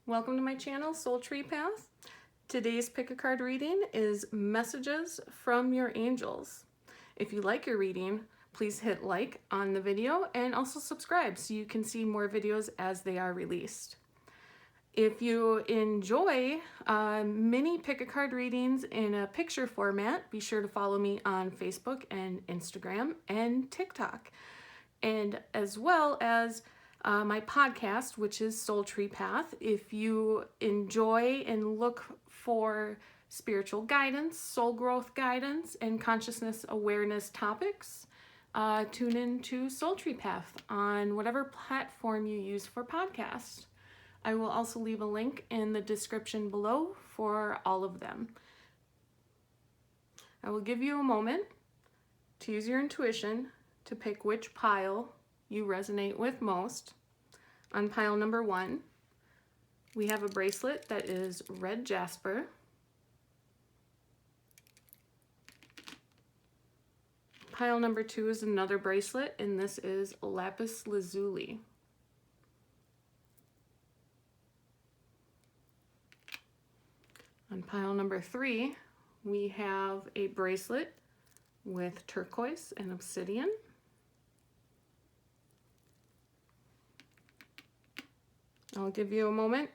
Welcome to my channel, Soul Tree Path. Today's pick a card reading is Messages from Your Angels. If you like your reading, please hit like on the video and also subscribe so you can see more videos as they are released. If you enjoy mini pick a card readings in a picture format, be sure to follow me on Facebook and Instagram and TikTok. And as well as my podcast, which is Soul Tree Path. If you enjoy and look for spiritual guidance, soul growth guidance, and consciousness awareness topics, tune in to Soul Tree Path on whatever platform you use for podcasts. I will also leave a link in the description below for all of them. I will give you a moment to use your intuition to pick which pile you resonate with most. On pile number 1, we have a bracelet that is red jasper. Pile number 2 is another bracelet, and this is lapis lazuli. On pile number 3, we have a bracelet with turquoise and obsidian. I'll give you a moment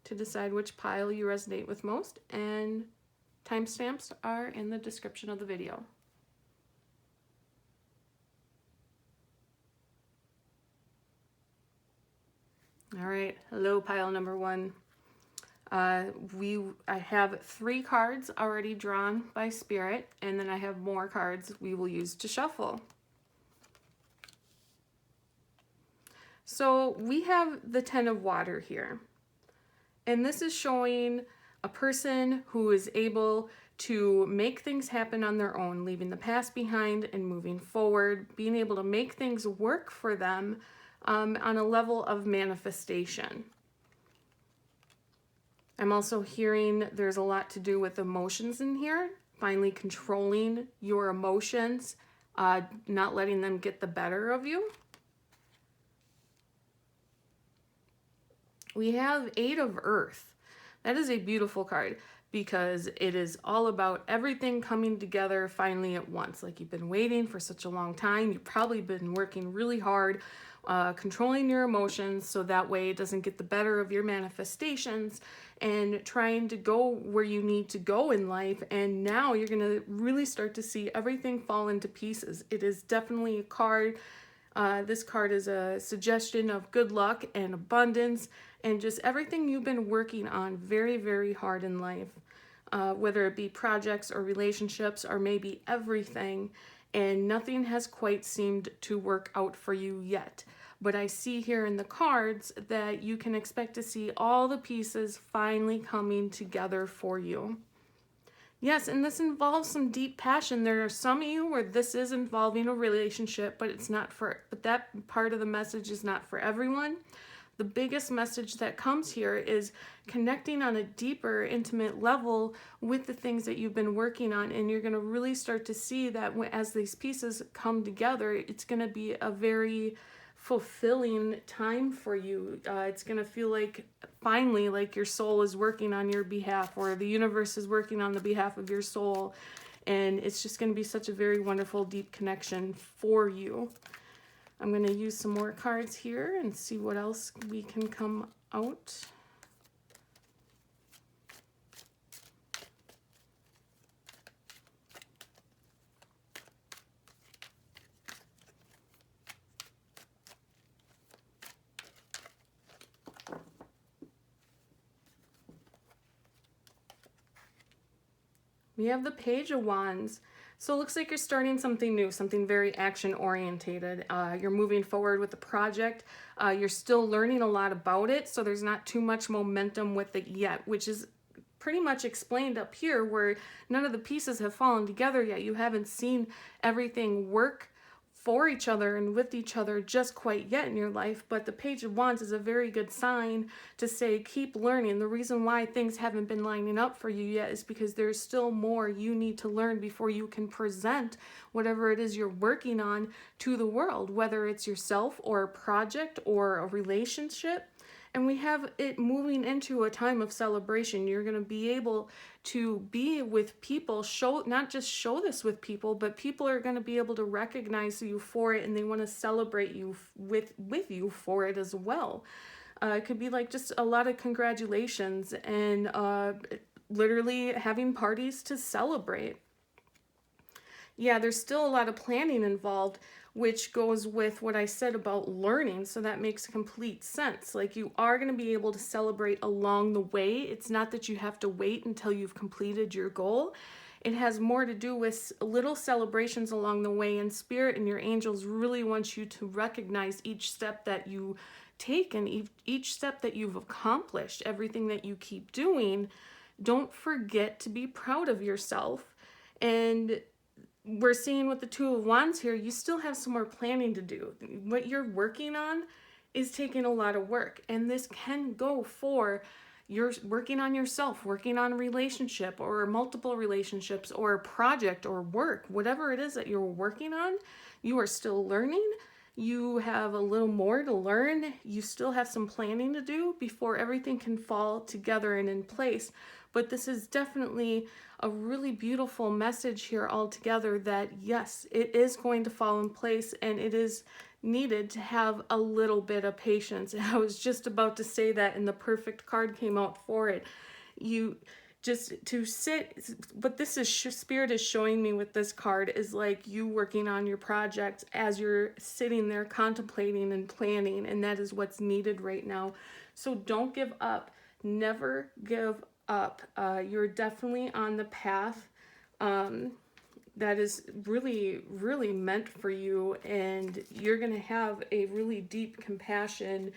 to decide which pile you resonate with most, and timestamps are in the description of the video. All right, hello pile number 1. I have 3 cards already drawn by Spirit, and then I have more cards we will use to shuffle. So we have the 10 of water here, and this is showing a person who is able to make things happen on their own, leaving the past behind and moving forward, being able to make things work for them on a level of manifestation. I'm also hearing there's a lot to do with emotions in here, finally controlling your emotions, not letting them get the better of you. We have 8 of Earth. That is a beautiful card because it is all about everything coming together finally at once. Like you've been waiting for such a long time. You've probably been working really hard, controlling your emotions so that way it doesn't get the better of your manifestations and trying to go where you need to go in life. And now you're going to really start to see everything fall into pieces. It is definitely a card. This card is a suggestion of good luck and abundance and just everything you've been working on very, very hard in life, whether it be projects or relationships or maybe everything, and nothing has quite seemed to work out for you yet. But I see here in the cards that you can expect to see all the pieces finally coming together for you. Yes, and this involves some deep passion. There are some of you where this is involving a relationship, but that part of the message is not for everyone. The biggest message that comes here is connecting on a deeper, intimate level with the things that you've been working on, and you're going to really start to see that as these pieces come together, it's going to be a very fulfilling time for you. It's going to feel like finally like your soul is working on your behalf, or the universe is working on the behalf of your soul, and it's just going to be such a very wonderful deep connection for you. I'm going to use some more cards here and see what else we can come out. We have the Page of Wands. So it looks like you're starting something new, something very action-orientated. You're moving forward with the project. You're still learning a lot about it, so there's not too much momentum with it yet, which is pretty much explained up here where none of the pieces have fallen together yet. You haven't seen everything work for each other and with each other just quite yet in your life, but the Page of Wands is a very good sign to say keep learning. The reason why things haven't been lining up for you yet is because there's still more you need to learn before you can present whatever it is you're working on to the world, whether it's yourself or a project or a relationship. And we have it moving into a time of celebration. You're going to be able to be with people, not just show this with people, but people are going to be able to recognize you for it, and they want to celebrate you with you for it as well. It could be like just a lot of congratulations and literally having parties to celebrate. Yeah, there's still a lot of planning involved, which goes with what I said about learning. So that makes complete sense. Like, you are going to be able to celebrate along the way. It's not that you have to wait until you've completed your goal. It has more to do with little celebrations along the way, and Spirit and your angels really want you to recognize each step that you take and each step that you've accomplished, everything that you keep doing. Don't forget to be proud of yourself. And we're seeing with the Two of Wands here, you still have some more planning to do. What you're working on is taking a lot of work, and this can go for you're working on yourself, working on a relationship or multiple relationships or a project or work, whatever it is that you're working on. You are still learning. You have a little more to learn. You still have some planning to do before everything can fall together and in place. But this is definitely a really beautiful message here altogether, that yes, it is going to fall in place, and it is needed to have a little bit of patience. I was just about to say that, and the perfect card came out for it. You just to sit, what this is Spirit is showing me with this card is like you working on your project as you're sitting there contemplating and planning, and that is what's needed right now. So don't give up. Never give up. You're definitely on the path that is really, really meant for you, and you're going to have a really deep compassion,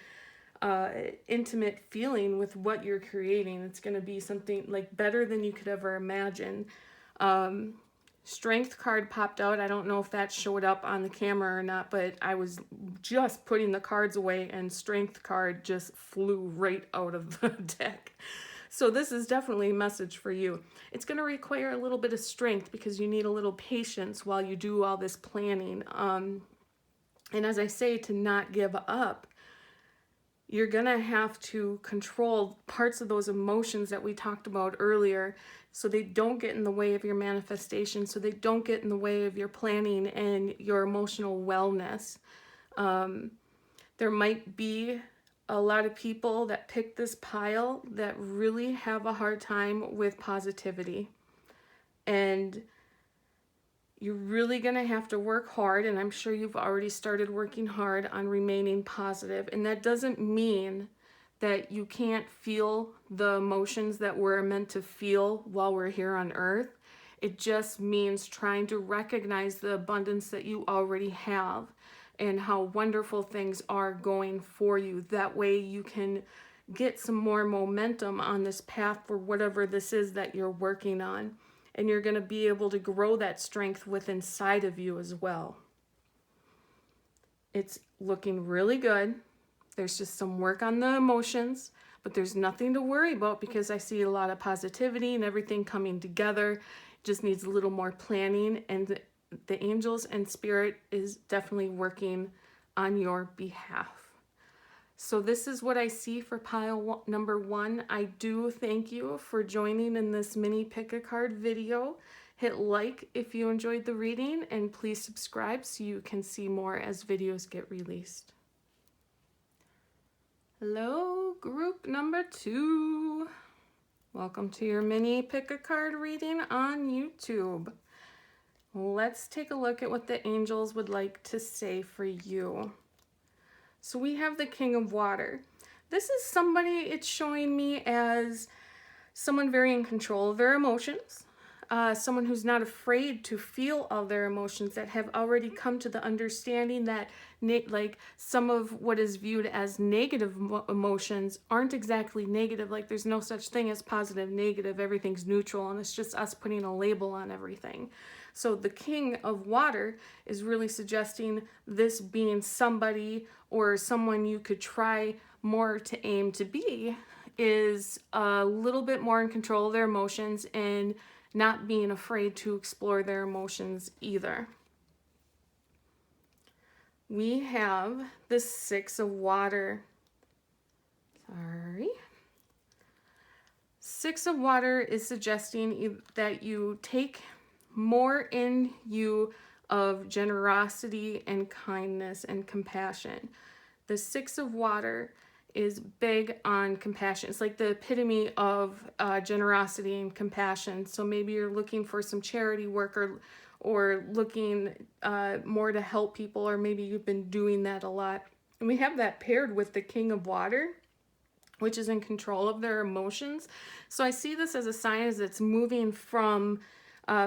intimate feeling with what you're creating. It's going to be something like better than you could ever imagine. Strength card popped out. I don't know if that showed up on the camera or not, but I was just putting the cards away and Strength card just flew right out of the deck. So this is definitely a message for you. It's going to require a little bit of strength because you need a little patience while you do all this planning. And as I say, to not give up, you're going to have to control parts of those emotions that we talked about earlier so they don't get in the way of your manifestation, so they don't get in the way of your planning and your emotional wellness. There might be a lot of people that pick this pile that really have a hard time with positivity. And you're really going to have to work hard, and I'm sure you've already started working hard on remaining positive. And that doesn't mean that you can't feel the emotions that we're meant to feel while we're here on earth. It just means trying to recognize the abundance that you already have and how wonderful things are going for you. That way you can get some more momentum on this path for whatever this is that you're working on. And you're going to be able to grow that strength within inside of you as well. It's looking really good. There's just some work on the emotions, but there's nothing to worry about because I see a lot of positivity and everything coming together. It just needs a little more planning, and the angels and Spirit is definitely working on your behalf. So this is what I see for pile number 1. I do thank you for joining in this mini pick a card video. Hit like if you enjoyed the reading, and please subscribe so you can see more as videos get released. Hello, group number 2. Welcome to your mini pick a card reading on YouTube. Let's take a look at what the angels would like to say for you. So we have the King of Water. This is somebody, it's showing me as someone very in control of their emotions, someone who's not afraid to feel all their emotions, that have already come to the understanding that like some of what is viewed as negative emotions aren't exactly negative. Like there's no such thing as positive, negative, everything's neutral, and it's just us putting a label on everything. So the King of Water is really suggesting this being somebody or someone you could try more to aim to be is a little bit more in control of their emotions and not being afraid to explore their emotions either. We have the Six of Water. Sorry. Six of Water is suggesting that you take more in you of generosity and kindness and compassion. The Six of Water is big on compassion. It's like the epitome of generosity and compassion. So maybe you're looking for some charity work, or looking more to help people, or maybe you've been doing that a lot. And we have that paired with the King of Water, which is in control of their emotions. So I see this as a sign as it's moving from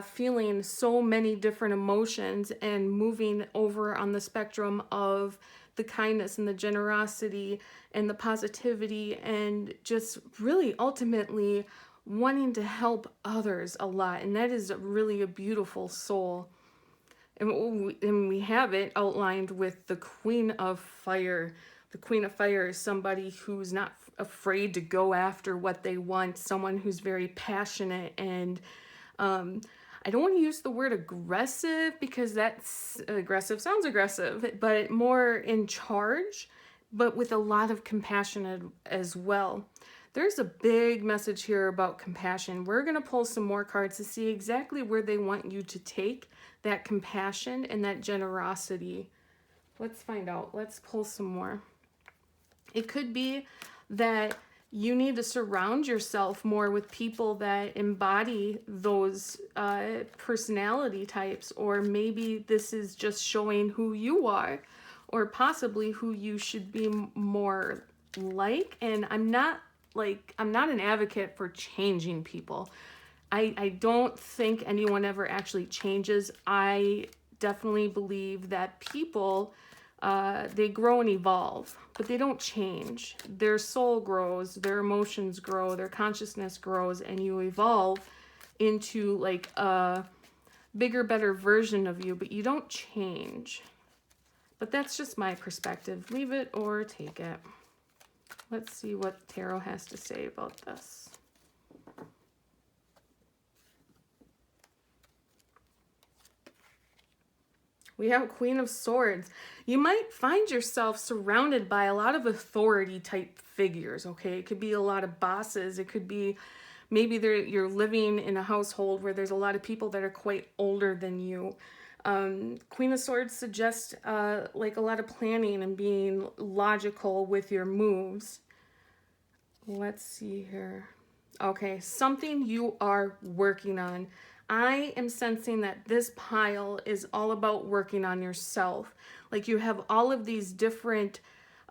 feeling so many different emotions and moving over on the spectrum of the kindness and the generosity and the positivity, and just really ultimately wanting to help others a lot. And that is really a beautiful soul. And we have it outlined with the Queen of Fire. The Queen of Fire is somebody who's not afraid to go after what they want, someone who's very passionate and I don't want to use the word aggressive, because that's aggressive sounds aggressive, but more in charge, but with a lot of compassion as well. There's a big message here about compassion. We're going to pull some more cards to see exactly where they want you to take that compassion and that generosity. Let's find out. Let's pull some more. It could be that you need to surround yourself more with people that embody those personality types, or maybe this is just showing who you are, or possibly who you should be more like. And I'm not an advocate for changing people. I don't think anyone ever actually changes. I definitely believe that people, they grow and evolve, but they don't change. Their soul grows, their emotions grow, their consciousness grows, and you evolve into like a bigger, better version of you, but you don't change. But that's just my perspective. Leave it or take it. Let's see what Tarot has to say about this. We have Queen of Swords. You might find yourself surrounded by a lot of authority type figures, okay? It could be a lot of bosses. It could be maybe you're living in a household where there's a lot of people that are quite older than you. Queen of Swords suggests like a lot of planning and being logical with your moves. Let's see here. Okay, something you are working on. I am sensing that this pile is all about working on yourself. Like you have all of these different,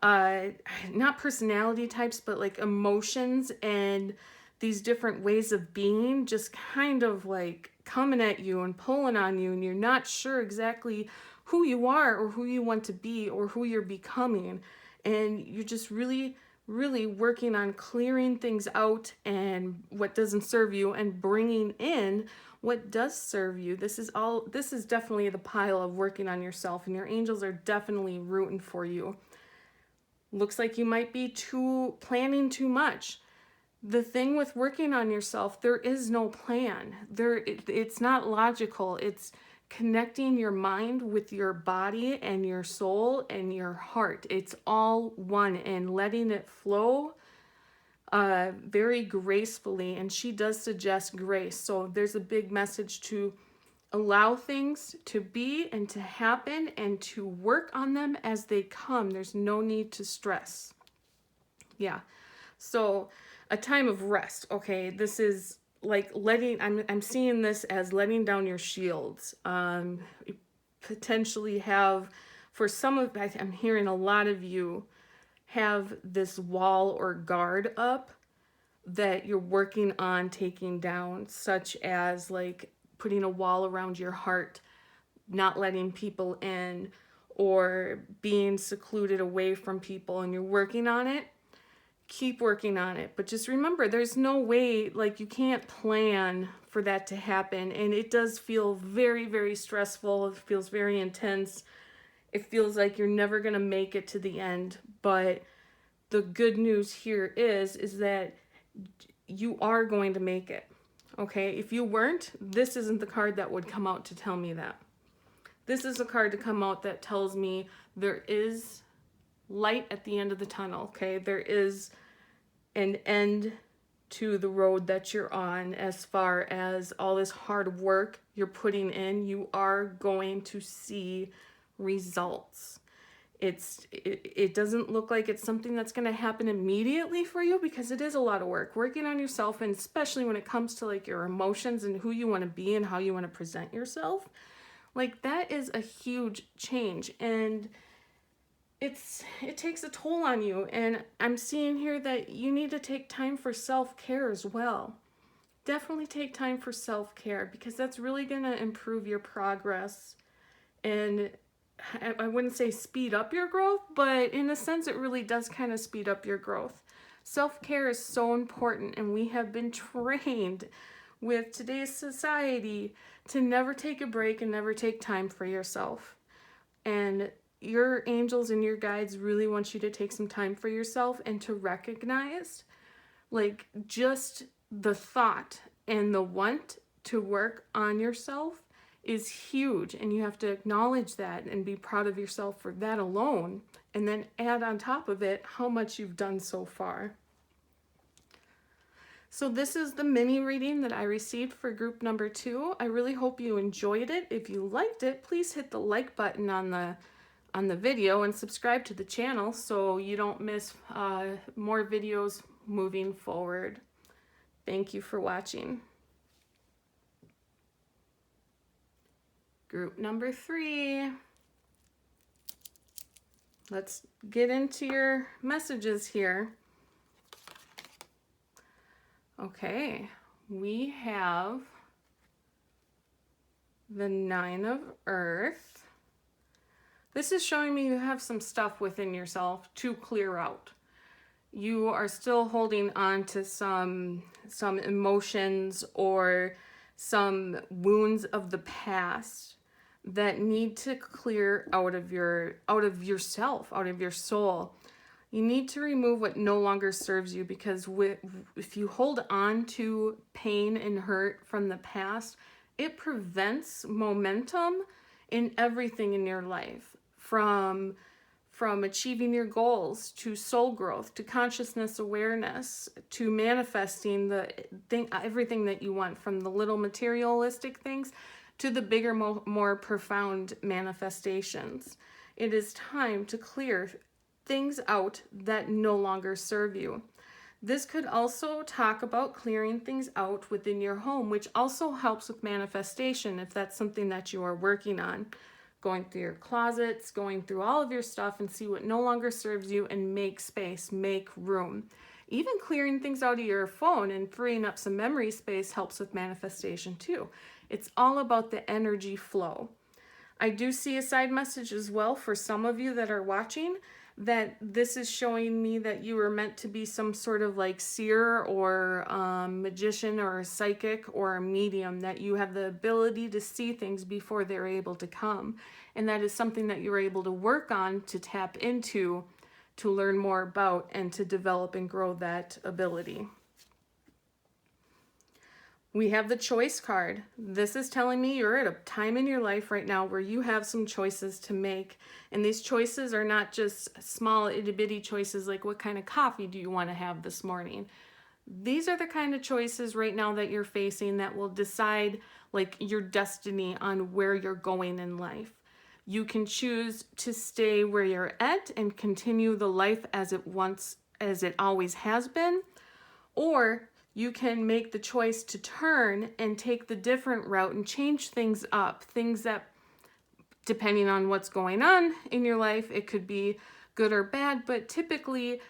not personality types, but like emotions and these different ways of being just kind of like coming at you and pulling on you, and you're not sure exactly who you are or who you want to be or who you're becoming. And you're just really working on clearing things out and what doesn't serve you, and bringing in what does serve you. This is definitely the pile of working on yourself, and your angels are definitely rooting for you. Looks like you might be planning too much. The thing with working on yourself, there is no plan. It's not logical. It's connecting your mind with your body and your soul and your heart. It's all one, and letting it flow very gracefully. And she does suggest grace. So there's a big message to allow things to be and to happen and to work on them as they come. There's no need to stress. Yeah. So a time of rest. Okay. This is like I'm seeing this as letting down your shields. Potentially have, for some of, I'm hearing a lot of you have this wall or guard up that you're working on taking down, such as like putting a wall around your heart, not letting people in, or being secluded away from people, and you're working on it. Keep working on it, but just remember, there's no way, like you can't plan for that to happen, and it does feel very, very stressful. It feels very intense. It feels like you're never gonna make it to the end, but the good news here is that you are going to make it. Okay, if you weren't, this isn't the card that would come out to tell me that. This is a card to come out that tells me there is light at the end of the tunnel. Okay, there is an end to the road that you're on. As far as all this hard work you're putting in, you are going to see results. It doesn't look like it's something that's going to happen immediately for you, because it is a lot of work working on yourself, and especially when it comes to like your emotions and who you want to be and how you want to present yourself. Like, that is a huge change, and it takes a toll on you. And I'm seeing here that you need to take time for self-care as well. Definitely take time for self-care, because that's really going to improve your progress, and I wouldn't say speed up your growth, but in a sense it really does kind of speed up your growth. Self-care is so important, and we have been trained with today's society to never take a break and never take time for yourself. And your angels and your guides really want you to take some time for yourself, and to recognize, like, just the thought and the want to work on yourself is huge, and you have to acknowledge that and be proud of yourself for that alone, and then add on top of it how much you've done so far. So this is the mini reading that I received for group number 2. I really hope you enjoyed it. If you liked it, please hit the like button on the video, and subscribe to the channel so you don't miss more videos moving forward. Thank you for watching. Group number 3. Let's get into your messages here. Okay, we have the 9 of Earth. This is showing me you have some stuff within yourself to clear out. You are still holding on to some emotions or some wounds of the past that need to clear out of yourself, out of your soul. You need to remove what no longer serves you, because if you hold on to pain and hurt from the past, it prevents momentum in everything in your life, from achieving your goals, to soul growth, to consciousness awareness, to manifesting everything that you want, from the little materialistic things to the bigger, more profound manifestations. It is time to clear things out that no longer serve you. This could also talk about clearing things out within your home, which also helps with manifestation if that's something that you are working on. Going through your closets, going through all of your stuff, and see what no longer serves you, and make space, make room. Even clearing things out of your phone and freeing up some memory space helps with manifestation too. It's all about the energy flow. I do see a side message as well for some of you that are watching, that this is showing me that you were meant to be some sort of like seer or magician or a psychic or a medium, that you have the ability to see things before they're able to come. And that is something that you're able to work on, to tap into, to learn more about, and to develop and grow that ability. We have the choice card. This is telling me you're at a time in your life right now where you have some choices to make. And these choices are not just small itty bitty choices like what kind of coffee do you want to have this morning. These are the kind of choices right now that you're facing that will decide like your destiny on where you're going in life. You can choose to stay where you're at and continue the life as it always has been, or you can make the choice to turn and take the different route and change things up. Things that, depending on what's going on in your life, it could be good or bad, but typically,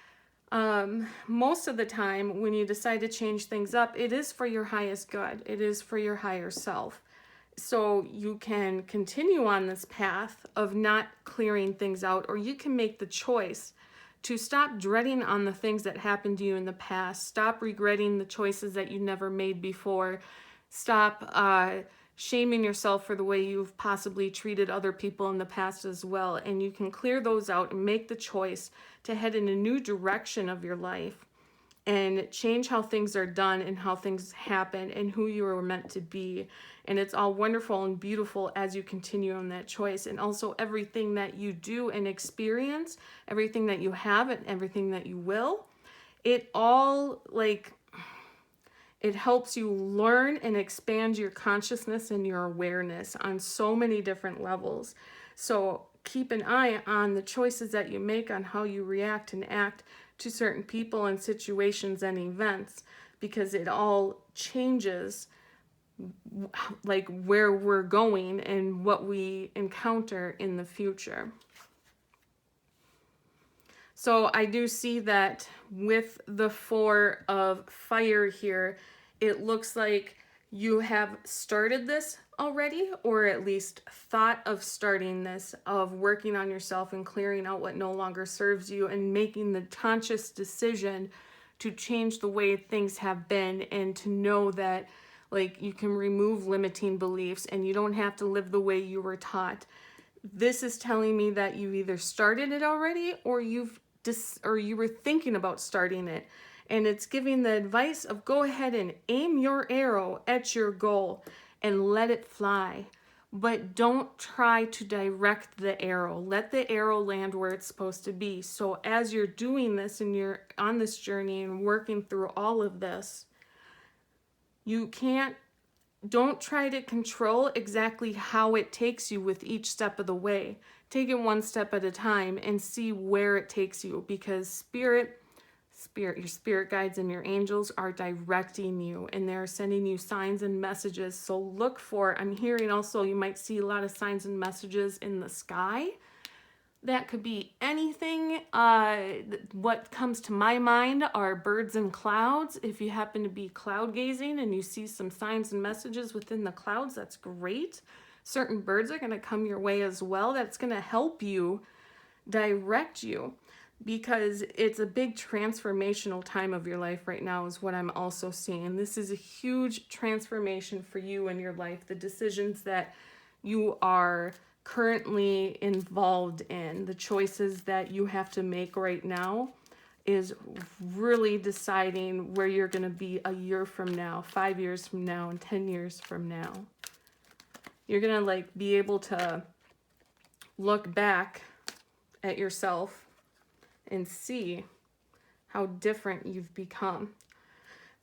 most of the time when you decide to change things up, it is for your highest good. It is for your higher self. So you can continue on this path of not clearing things out, or you can make the choice to stop dreading on the things that happened to you in the past. Stop regretting the choices that you never made before. Stop shaming yourself for the way you've possibly treated other people in the past as well. And you can clear those out and make the choice to head in a new direction of your life and change how things are done and how things happen and who you were meant to be. And it's all wonderful and beautiful as you continue on that choice. And also everything that you do and experience, everything that you have and everything that you will, it all like it helps you learn and expand your consciousness and your awareness on so many different levels. So keep an eye on the choices that you make, on how you react and act to certain people and situations and events, because it all changes like where we're going and what we encounter in the future. So I do see that with the 4 of fire here, it looks like you have started this already, or at least thought of starting this, of working on yourself and clearing out what no longer serves you and making the conscious decision to change the way things have been, and to know that like you can remove limiting beliefs and you don't have to live the way you were taught. This is telling me that you either started it already, or you were thinking about starting it. And it's giving the advice of go ahead and aim your arrow at your goal and let it fly. But don't try to direct the arrow. Let the arrow land where it's supposed to be. So as you're doing this and you're on this journey and working through all of this, don't try to control exactly how it takes you with each step of the way. Take it one step at a time and see where it takes you, because your spirit guides and your angels are directing you, and they're sending you signs and messages. So look for, I'm hearing also you might see a lot of signs and messages in the sky. That could be anything. What comes to my mind are birds and clouds. If you happen to be cloud gazing and you see some signs and messages within the clouds, that's great. Certain birds are going to come your way as well. That's going to help you direct you, because it's a big transformational time of your life right now is what I'm also seeing. This is a huge transformation for you in your life. The decisions that you are currently involved in, the choices that you have to make right now, is really deciding where you're going to be a year from now, 5 years from now, and 10 years from now. You're going to like be able to look back at yourself and see how different you've become.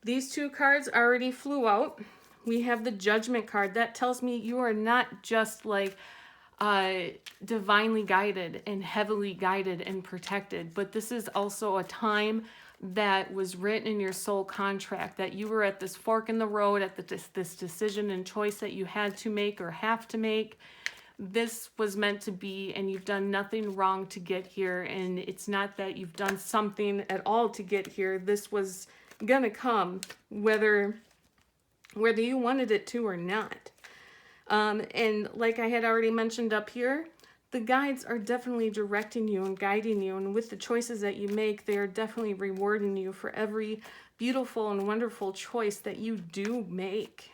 These 2 cards already flew out. We have the Judgment card. That tells me you are not just like divinely guided and heavily guided and protected, but this is also a time that was written in your soul contract, that you were at this fork in the road, at this decision and choice that you had to make or have to make. This was meant to be, and you've done nothing wrong to get here. And it's not that you've done something at all to get here. This was gonna come whether you wanted it to or not. And like I had already mentioned up here, the guides are definitely directing you and guiding you, and with the choices that you make, they are definitely rewarding you for every beautiful and wonderful choice that you do make.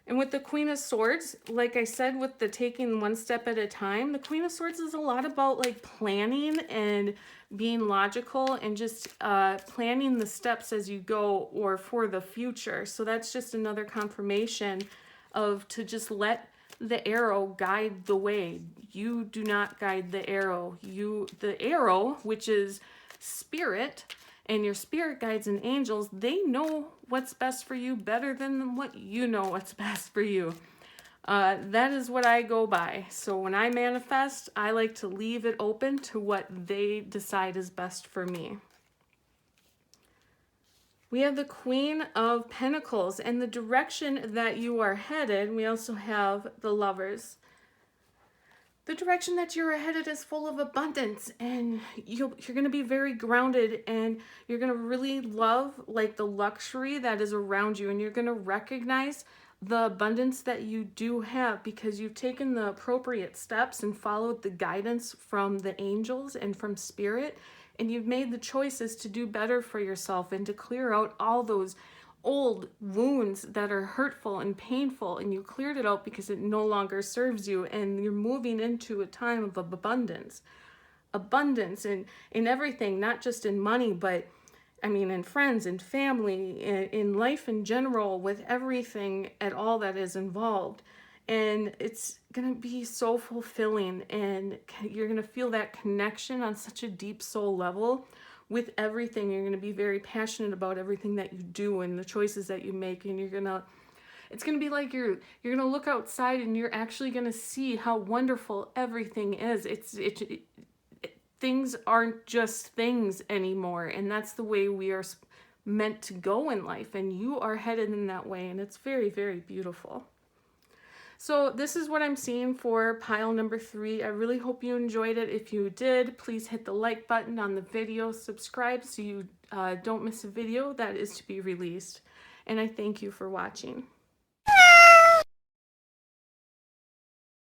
And with the Queen of Swords, like I said, with the taking one step at a time, the Queen of Swords is a lot about like planning and being logical and just planning the steps as you go or for the future. So that's just another confirmation of to just let the arrow guide the way. You do not guide the arrow. The arrow, which is spirit, and your spirit guides and angels, they know what's best for you better than what you know what's best for you. That is what I go by. So when I manifest, I like to leave it open to what they decide is best for me. We have the Queen of Pentacles and the direction that you are headed. We also have the Lovers. The direction that you're headed is full of abundance, and you're going to be very grounded, and you're going to really love like the luxury that is around you, and you're going to recognize the abundance that you do have because you've taken the appropriate steps and followed the guidance from the angels and from spirit, and you've made the choices to do better for yourself and to clear out all those old wounds that are hurtful and painful, and you cleared it out because it no longer serves you, and you're moving into a time of abundance in everything, not just in money, but I mean in friends and family, in life in general, with everything at all that is involved. And it's gonna be so fulfilling, and you're gonna feel that connection on such a deep soul level with everything. You're going to be very passionate about everything that you do and the choices that you make, and it's going to be like you're going to look outside and you're actually going to see how wonderful everything is. Things aren't just things anymore, and that's the way we are meant to go in life, and you are headed in that way, and it's very, very beautiful. So this is what I'm seeing for pile number 3. I really hope you enjoyed it. If you did, please hit the like button on the video, subscribe so you don't miss a video that is to be released, and I thank you for watching.